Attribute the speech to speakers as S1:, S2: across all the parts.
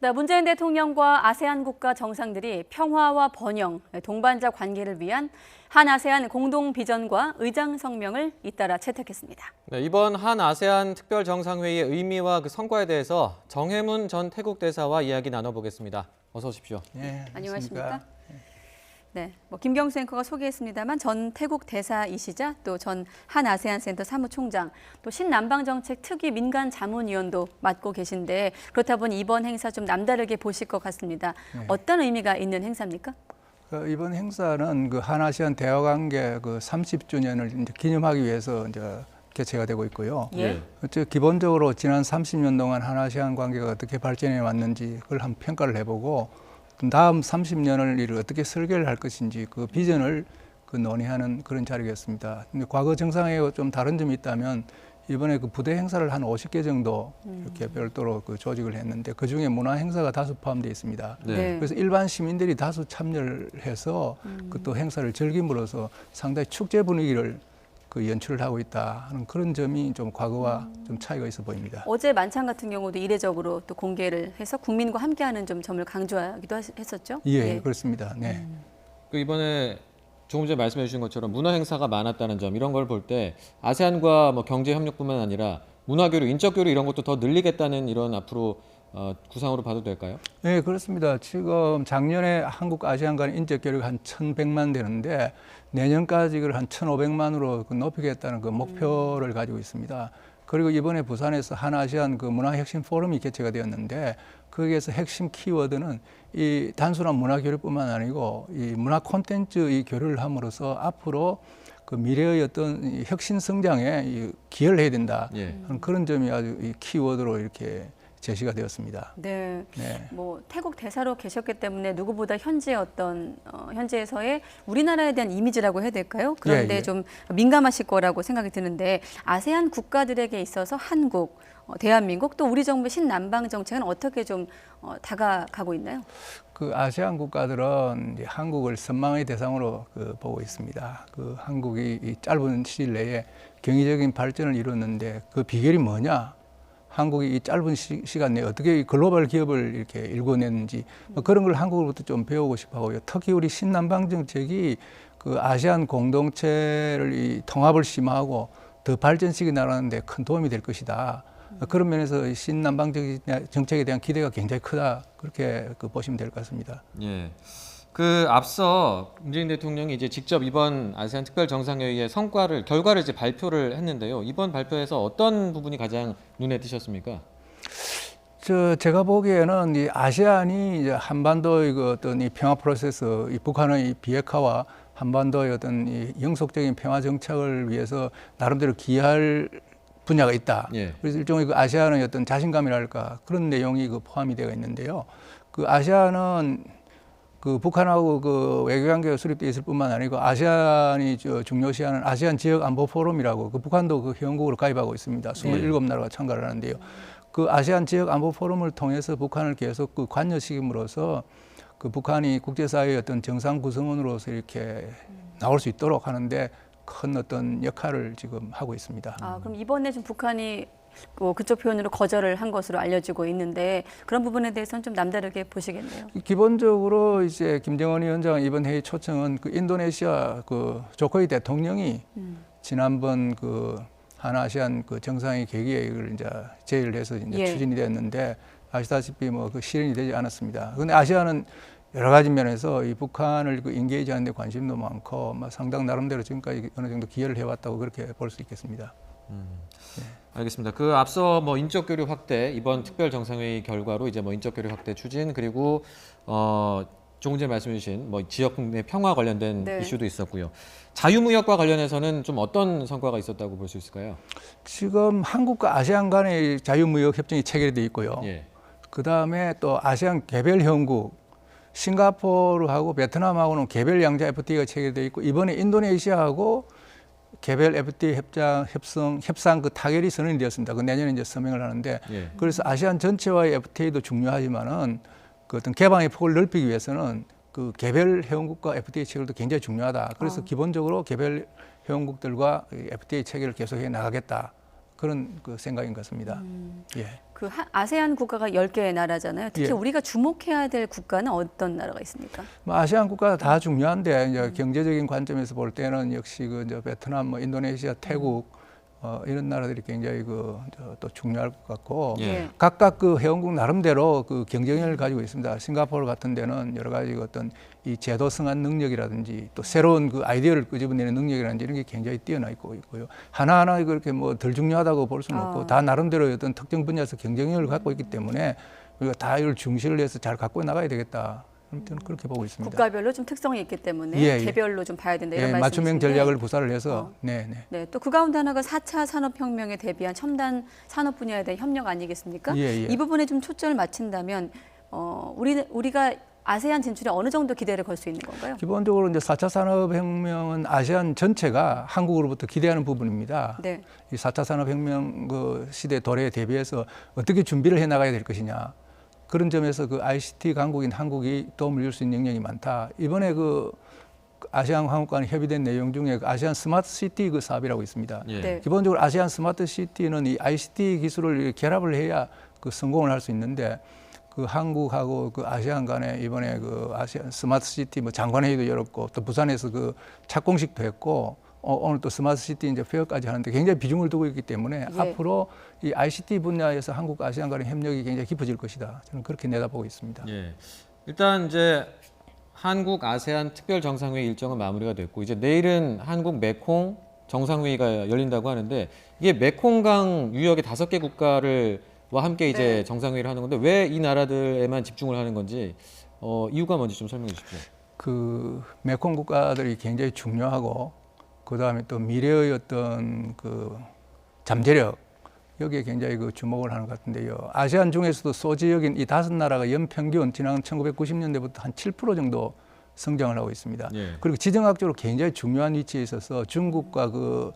S1: 네, 문재인 대통령과 아세안 국가 정상들이 평화와 번영, 동반자 관계를 위한 한 아세안 공동 비전과 의장 성명을 잇따라 채택했습니다.
S2: 네, 이번 한 아세안 특별 정상회의의 의미와 그 성과에 대해서 정해문 전 태국 대사와 이야기 나눠보겠습니다. 어서 오십시오.
S3: 네,
S1: 안녕하십니까? 네, 김경수 앵커가 소개했습니다만 전 태국 대사이시자 또 전 한 아세안 센터 사무총장, 또 신남방정책 특위 민간 자문위원도 맡고 계신데 그렇다 보니 이번 행사 좀 남다르게 보실 것 같습니다.
S3: 네.
S1: 어떤 의미가 있는 행사입니까?
S3: 이번 행사는 그 한아시안 대화관계 그 30주년을 이제 기념하기 위해서 이제 개최가 되고 있고요.
S1: 예.
S3: 기본적으로 지난 30년 동안 한아시안 관계가 어떻게 발전해 왔는지 그걸 한번 평가를 해보고 다음 30년을 이를 어떻게 설계를 할 것인지 그 비전을 그 논의하는 그런 자리였습니다. 근데 과거 정상회의와 좀 다른 점이 있다면 이번에 그 부대 행사를 한 50개 정도 이렇게 별도로 그 조직을 했는데 그 중에 문화 행사가 다수 포함되어 있습니다.
S1: 네.
S3: 그래서 일반 시민들이 다수 참여를 해서 그 또 행사를 즐김으로써 상당히 축제 분위기를 그 연출을 하고 있다 하는 그런 점이 좀 과거와 좀 차이가 있어 보입니다.
S1: 어제 만찬 같은 경우도 이례적으로 또 공개를 해서 국민과 함께하는 점을 강조하기도 했었죠.
S3: 예, 그렇습니다. 네.
S2: 그 이번에 조금 전에 말씀해 주신 것처럼 문화 행사가 많았다는 점 이런 걸 볼 때 아세안과 뭐 경제 협력뿐만 아니라 문화 교류, 인적 교류 이런 것도 더 늘리겠다는 이런 앞으로 구상으로 봐도 될까요?
S3: 네, 그렇습니다. 지금 작년에 한국 아시안 간 인적 교류가 한 1,100만 되는데 내년까지 그걸 한 1,500만으로 높이겠다는 그 목표를 가지고 있습니다. 그리고 이번에 부산에서 한아시안 그 문화혁신 포럼이 개최가 되었는데 거기에서 핵심 키워드는 이 단순한 문화 교류뿐만 아니고 이 문화 콘텐츠 이 교류를 함으로써 앞으로 그 미래의 어떤 이 혁신 성장에 기여를 해야 된다.
S2: 예.
S3: 하는 그런 점이 아주 이 키워드로 이렇게 제시가 되었습니다.
S1: 네.
S3: 네.
S1: 태국 대사로 계셨기 때문에 누구보다 현지에서의 우리나라에 대한 이미지라고 해야 될까요? 그런데
S3: 예.
S1: 좀 민감하실 거라고 생각이 드는데 아세안 국가들에게 있어서 한국, 대한민국 또 우리 정부의 신남방 정책은 어떻게 좀 다가가고 있나요?
S3: 그 아시안 국가들은 이제 한국을 선망의 대상으로 보고 있습니다. 그 한국이 이 짧은 시일 내에 경제적인 발전을 이뤘는데 그 비결이 뭐냐? 한국이 이 짧은 시간 내에 어떻게 글로벌 기업을 이렇게 일궈냈는지 그런 걸 한국으로부터 좀 배우고 싶어 하고요. 특히 우리 신남방 정책이 그 아시안 공동체를 이 통합을 심화하고 더 발전시켜 나가는데 큰 도움이 될 것이다. 그런 면에서 신남방 정책에 대한 기대가 굉장히 크다. 그렇게 보시면 될 것 같습니다.
S2: 예. 그 앞서 문재인 대통령이 이제 직접 이번 아세안 특별 정상회의의 결과를 이제 발표를 했는데요. 이번 발표에서 어떤 부분이 가장 눈에 띄셨습니까?
S3: 제가 보기에는 이 아시안이 이제 한반도의 그 어떤 이 평화 프로세스, 이 북한의 이 비핵화와 한반도의 어떤 이 영속적인 평화 정착을 위해서 나름대로 기여할 분야가 있다.
S2: 예.
S3: 그래서 일종의 그 아시안의 어떤 자신감이랄까 그런 내용이 포함이 되어 있는데요. 그 아시안은 그 북한하고 그 외교관계가 수립되어 있을 뿐만 아니고 아시안이 중요시하는 아시안 지역 안보 포럼이라고 그 북한도 그 회원국으로 가입하고 있습니다. 27나라가 참가를 하는데요. 그 아시안 지역 안보 포럼을 통해서 북한을 계속 그 관여시킴으로써 그 북한이 국제사회의 어떤 정상 구성원으로서 이렇게 나올 수 있도록 하는데 큰 어떤 역할을 지금 하고 있습니다.
S1: 그럼 이번에 좀 북한이 그쪽 표현으로 거절을 한 것으로 알려지고 있는데 그런 부분에 대해서는 좀 남다르게 보시겠네요.
S3: 기본적으로 이제 김정은 위원장 이번 회의 초청은 그 인도네시아 그 조코이 대통령이 지난번 그 한아시안 그 정상회의 계기를 이제 제의를 해서 이제 추진이 됐는데 아시다시피 그 실현이 되지 않았습니다. 그런데 아시아는 여러 가지 면에서 이 북한을 인게이지하는 데 관심도 많고 상당 나름대로 지금까지 어느 정도 기여를 해왔다고 그렇게 볼 수 있겠습니다.
S2: 네. 알겠습니다. 그 앞서 인적 교류 확대 이번 특별 정상회의 결과로 이제 인적 교류 확대 추진 그리고 조금 전에 말씀해주신 지역 내 평화 관련된 이슈도 있었고요. 자유무역과 관련해서는 좀 어떤 성과가 있었다고 볼 수 있을까요?
S3: 지금 한국과 아세안 간의 자유무역 협정이 체결돼 있고요.
S2: 예.
S3: 그 다음에 또 아세안 개별 회원국 싱가포르하고 베트남하고는 개별 양자 FTA가 체결돼 있고 이번에 인도네시아하고 개별 FTA 협상 그 타결이 선언이 되었습니다. 그 내년에 이제 서명을 하는데 그래서 아시안 전체와의 FTA도 중요하지만은 그 어떤 개방의 폭을 넓히기 위해서는 그 개별 회원국과 FTA 체결도 굉장히 중요하다. 그래서 기본적으로 개별 회원국들과 FTA 체결을 계속해 나가겠다. 그런 그 생각인 것 같습니다. 예.
S1: 아세안 국가가 10개의 나라잖아요. 특히
S3: 예.
S1: 우리가 주목해야 될 국가는 어떤 나라가 있습니까?
S3: 뭐 아시안 국가 다 중요한데 이제 경제적인 관점에서 볼 때는 역시 그 이제 베트남, 뭐 인도네시아, 태국 이런 나라들이 굉장히 또 중요할 것 같고
S2: 예.
S3: 각각 그 회원국 나름대로 그 경쟁력을 가지고 있습니다. 싱가포르 같은 데는 여러 가지 어떤 이 제도 성한 능력이라든지 또 새로운 그 아이디어를 끄집어내는 능력이라든지 이런 게 굉장히 뛰어나 있고요. 하나하나 그렇게 뭐 덜 중요하다고 볼 수는 없고 다 나름대로 어떤 특정 분야에서 경쟁력을 갖고 있기 때문에 우리가 다 이걸 중시를 해서 잘 갖고 나가야 되겠다. 저는 그렇게 보고 있습니다.
S1: 국가별로 좀 특성이 있기 때문에
S3: 예, 예.
S1: 개별로 좀 봐야 된다 이런
S3: 예, 맞춤형
S1: 말씀이신데.
S3: 전략을 구사를 해서 네.
S1: 네, 또 그 가운데 하나가 4차 산업혁명에 대비한 첨단 산업 분야에 대한 협력 아니겠습니까?
S3: 예.
S1: 이 부분에 좀 초점을 맞춘다면 우리가 아세안 진출에 어느 정도 기대를 걸 수 있는 건가요?
S3: 기본적으로 이제 4차 산업혁명은 아시안 전체가 한국으로부터 기대하는 부분입니다.
S1: 네.
S3: 이 4차 산업혁명 그 시대 도래에 대비해서 어떻게 준비를 해 나가야 될 것이냐. 그런 점에서 그 ICT 강국인 한국이 도움을 줄 수 있는 영역이 많다. 이번에 그 아시안 한국 간 협의된 내용 중에 그 아시안 스마트 시티 그 사업이라고 있습니다.
S2: 예.
S1: 네.
S3: 기본적으로 아시안 스마트 시티는 이 ICT 기술을 결합을 해야 그 성공을 할 수 있는데 그 한국하고 그 아시안 간에 이번에 그 아시안 스마트 시티 뭐 장관회의도 열었고 또 부산에서 그 착공식도 했고 오늘 또 스마트 시티 이제 페어까지 하는데 굉장히 비중을 두고 있기 때문에
S1: 예.
S3: 앞으로 이 ICT 분야에서 한국 아시안 간의 협력이 굉장히 깊어질 것이다. 저는 그렇게 내다보고 있습니다.
S2: 예. 일단 이제 한국 아세안 특별 정상회의 일정은 마무리가 됐고 이제 내일은 한국 메콩 정상회의가 열린다고 하는데 이게 메콩강 유역의 5개 국가를 와 함께 이제
S1: 네.
S2: 정상회의를 하는 건데 왜 이 나라들에만 집중을 하는 건지 이유가 뭔지 좀 설명해 주십시오.
S3: 그 메콩 국가들이 굉장히 중요하고 그 다음에 또 미래의 어떤 그 잠재력 여기에 굉장히 그 주목을 하는 것 같은데요. 아시안 중에서도 소지역인 이 5나라가 연평균 지난 1990년대부터 한 7% 정도 성장을 하고 있습니다.
S2: 예.
S3: 그리고 지정학적으로 굉장히 중요한 위치에 있어서 중국과 그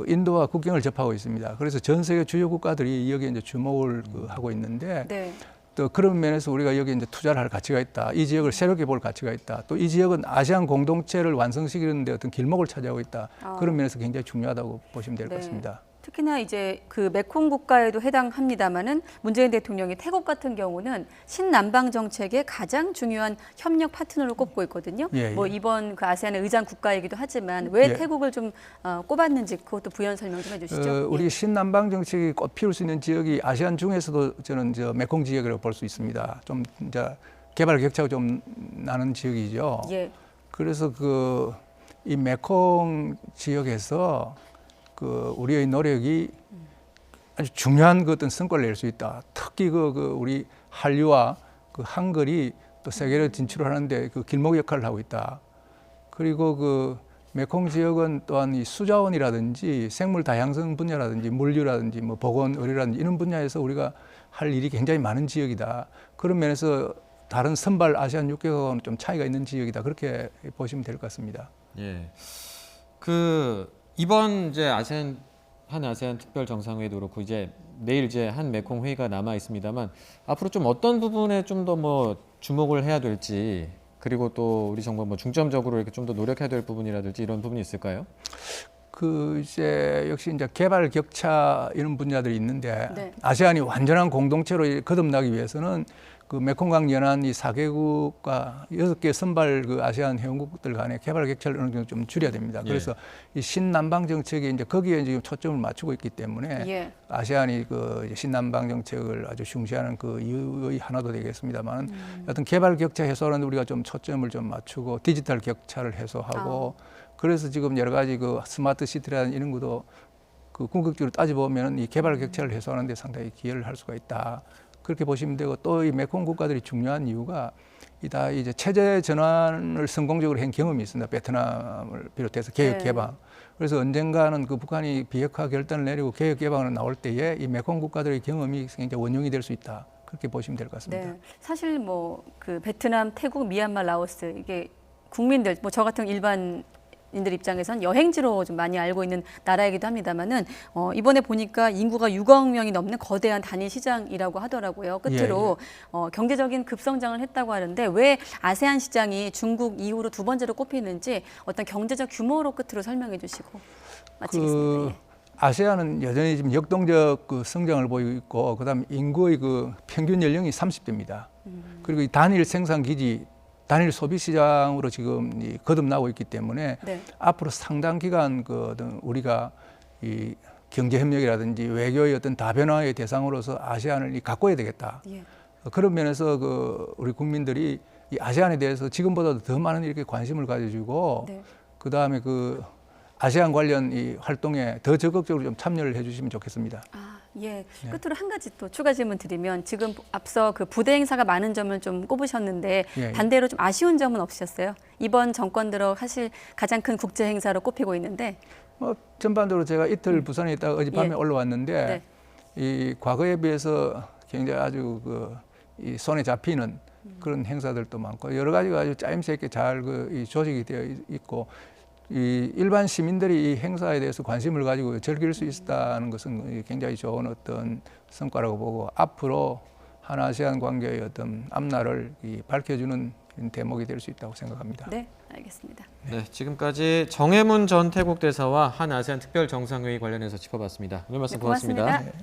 S3: 인도와 국경을 접하고 있습니다. 그래서 전 세계 주요 국가들이 여기에 이제 주목을 하고 있는데
S1: 네.
S3: 또 그런 면에서 우리가 여기 이제 투자를 할 가치가 있다. 이 지역을 새롭게 볼 가치가 있다. 또 이 지역은 아시안 공동체를 완성시키는 데 어떤 길목을 차지하고 있다. 그런 면에서 굉장히 중요하다고 보시면 될 것
S1: 네.
S3: 같습니다.
S1: 특히나 이제 그 메콩 국가에도 해당합니다마는 문재인 대통령이 태국 같은 경우는 신남방 정책의 가장 중요한 협력 파트너로 꼽고 있거든요.
S3: 예,
S1: 뭐
S3: 예.
S1: 이번 그 아세안의 의장 국가이기도 하지만 왜
S3: 예.
S1: 태국을 좀 꼽았는지 그것도 부연 설명 좀 해주시죠.
S3: 우리 신남방 정책이 꽃피울 수 있는 지역이 아시안 중에서도 저는 메콩 지역이라고 볼 수 있습니다. 좀 이제 개발 격차가 좀 나는 지역이죠.
S1: 예.
S3: 그래서 이 메콩 지역에서 우리의 노력이 아주 중요한 어떤 성과를 낼 수 있다. 특히 우리 한류와 한글이 또 세계로 진출하는데 길목 역할을 하고 있다. 그리고 메콩 지역은 또한 이 수자원이라든지 생물 다양성 분야라든지 물류라든지 뭐 보건 의료라든지 이런 분야에서 우리가 할 일이 굉장히 많은 지역이다. 그런 면에서 다른 선발 아시안 6개국하고는 좀 차이가 있는 지역이다. 그렇게 보시면 될 것 같습니다.
S2: 예. 이번 이제 한 아세안 특별 정상회의도 그렇고 이제 내일 이제 한 메콩 회의가 남아 있습니다만 앞으로 좀 어떤 부분에 좀 더 뭐 주목을 해야 될지 그리고 또 우리 정부가 뭐 중점적으로 이렇게 좀 더 노력해야 될 부분이라든지 이런 부분이 있을까요?
S3: 이제 역시 이제 개발 격차 이런 분야들이 있는데
S1: 네.
S3: 아세안이 완전한 공동체로 거듭나기 위해서는 메콩강 연안 이 4개국과 6개 선발 아시안 회원국들 간의 개발 격차를 어느 정도 좀 줄여야 됩니다. 그래서 이 신남방 정책이 이제 거기에 지금 초점을 맞추고 있기 때문에
S1: 예.
S3: 아시안이 이제 신남방 정책을 아주 중시하는 이유의 하나도 되겠습니다만 어떤 개발 격차 해소하는 우리가 좀 초점을 좀 맞추고 디지털 격차를 해소하고 그래서 지금 여러 가지 스마트 시티라는 이런 것도 궁극적으로 따져보면 이 개발 격차를 해소하는 데 상당히 기여를 할 수가 있다. 그렇게 보시면 되고 또 이 메콩 국가들이 중요한 이유가 이제 체제 전환을 성공적으로 한 경험이 있습니다. 베트남을 비롯해서 개혁
S1: 네.
S3: 개방. 그래서 언젠가는 북한이 비핵화 결단을 내리고 개혁 개방으로 나올 때에 이 메콩 국가들의 경험이 굉장히 원용이 될 수 있다. 그렇게 보시면 될 것 같습니다.
S1: 네. 사실 뭐 베트남, 태국, 미얀마, 라오스 이게 국민들 뭐 저 같은 일반인들 입장에선 여행지로 좀 많이 알고 있는 나라이기도 합니다만은 이번에 보니까 인구가 6억 명이 넘는 거대한 단일 시장이라고 하더라고요. 끝으로 경제적인 급성장을 했다고 하는데 왜 아세안 시장이 중국 이후로 2번째로 꼽히는지 어떤 경제적 규모로 끝으로 설명해 주시고 마치겠습니다. 예.
S3: 아세안은 여전히 지금 역동적 그 성장을 보이고 있고, 그다음 인구의 그 평균 연령이 30대입니다. 그리고 이 단일 생산 기지, 단일 소비 시장으로 지금 거듭나고 있기 때문에
S1: 네.
S3: 앞으로 상당 기간 그 어떤 우리가 이 경제 협력이라든지 외교의 어떤 다변화의 대상으로서 아세안을 가꿔야 되겠다.
S1: 예.
S3: 그런 면에서 그 우리 국민들이 이 아세안에 대해서 지금보다도 더 많은 이렇게 관심을 가져주고,
S1: 네.
S3: 그 다음에 그 아세안 관련 이 활동에 더 적극적으로 좀 참여를 해주시면 좋겠습니다.
S1: 아, 예. 끝으로 한 가지 또 추가 질문 드리면 지금 앞서 그 부대 행사가 많은 점을 좀 꼽으셨는데
S3: 예.
S1: 반대로 좀 아쉬운 점은 없으셨어요? 이번 정권 들어 사실 가장 큰 국제 행사로 꼽히고 있는데.
S3: 뭐 전반적으로 제가 이틀 부산에 있다가 어젯밤에
S1: 예.
S3: 올라왔는데
S1: 네.
S3: 이 과거에 비해서 굉장히 아주 이 손에 잡히는 그런 행사들도 많고 여러 가지가 아주 짜임새 있게 잘 이 조직이 되어 있고, 이 일반 시민들이 이 행사에 대해서 관심을 가지고 즐길 수 있다는 것은 굉장히 좋은 어떤 성과라고 보고, 앞으로 한아세안 관계의 어떤 앞날을 밝혀주는 대목이 될 수 있다고 생각합니다.
S1: 네, 알겠습니다.
S2: 네, 지금까지 정해문 전 태국 대사와 한 아세안 특별 정상회의 관련해서 짚어봤습니다. 오늘 말씀
S1: 네,
S2: 고맙습니다.
S1: 고맙습니다.